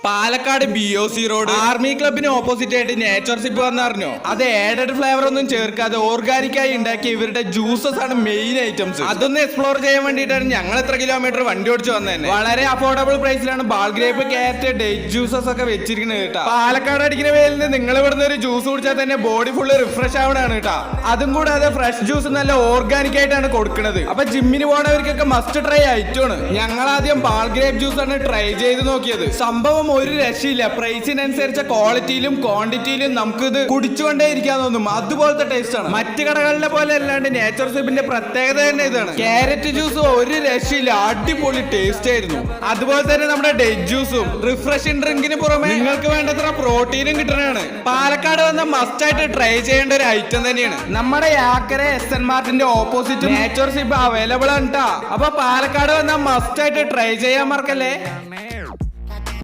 Palakkad BOC road army ക്ലബിന് opposite ആയിട്ട് Nature Sip വന്നറിഞ്ഞോ? അത് ഏഡഡ് ഫ്ലേവർ ഒന്നും ചേർക്കാതെ ഓർഗാനിക് ആയി ഉണ്ടാക്കിയ ഇവരുടെ ജ്യൂസസ് ആണ് മെയിൻ ഐറ്റംസ്. അതൊന്ന് എക്സ്പ്ലോർ ചെയ്യാൻ വേണ്ടിയിട്ടാണ് ഞങ്ങൾ എത്ര കിലോമീറ്റർ വണ്ടി ഓടിച്ചു വന്നത്. വളരെ അഫോർഡബിൾ പ്രൈസിലാണ് ബാൾ ഗ്രേപ്പ്, ക്യാരറ്റ്, ഡേറ്റ് ജ്യൂസസ് ഒക്കെ വെച്ചിരിക്കുന്നത് കേട്ടോ. പാലക്കാട് അടിക്കുന്ന വെയിലിന് നിങ്ങൾ ഇവിടുന്ന് ഒരു ജ്യൂസ് കുടിച്ചാൽ തന്നെ ബോഡി ഫുള്ള് റിഫ്രഷ് ആവണാണ് കേട്ടോ. അതും കൂടാതെ ഫ്രഷ് ജ്യൂസ് നല്ല ഓർഗാനിക് ആയിട്ടാണ് കൊടുക്കുന്നത്. അപ്പൊ ജിമ്മിന് പോണവർക്കൊക്കെ മസ്റ്റ് ട്രൈ ഐറ്റമാണ്. ഞങ്ങൾ ആദ്യം ബാൾ ഗ്രേപ്പ് ജ്യൂസ് ആണ് ട്രൈ ചെയ്ത് നോക്കിയത്. സംഭവം ഒരു രക്ഷയില്ല. പ്രൈസിനനുസരിച്ച ക്വാളിറ്റിയിലും ക്വാണ്ടിറ്റിയിലും നമുക്ക് ഇത് കുടിച്ചുകൊണ്ടേ ഇരിക്കാൻ തോന്നും. അതുപോലത്തെ ടേസ്റ്റ് ആണ്. മറ്റു കടകളിലെ പോലെ അല്ലാണ്ട് നേച്ചർ സിപ്പിന്റെ പ്രത്യേകത തന്നെ ഇതാണ്. ക്യാരറ്റ് ജ്യൂസ് ഒരു രക്ഷയില്ല, അടിപൊളി ടേസ്റ്റ് ആയിരുന്നു. അതുപോലെ തന്നെ നമ്മുടെ ഡേറ്റ് ജ്യൂസും റിഫ്രഷിംഗ് ഡ്രിങ്കിന് പുറമെ നിങ്ങൾക്ക് വേണ്ടത്ര പ്രോട്ടീനും കിട്ടണതാണ്. പാലക്കാട് വന്ന മസ്റ്റ് ആയിട്ട് ട്രൈ ചെയ്യേണ്ട ഒരു ഐറ്റം തന്നെയാണ്. നമ്മുടെ യാക്കര SN മാർട്ടിന്റെ ഓപ്പോസിറ്റ് നേച്ചർ സിപ്പ് അവൈലബിൾ ആണ് കേട്ടോ. അപ്പൊ പാലക്കാട് വന്ന മസ്റ്റ് ആയിട്ട് ട്രൈ ചെയ്യാൻ മറക്കല്ലേ.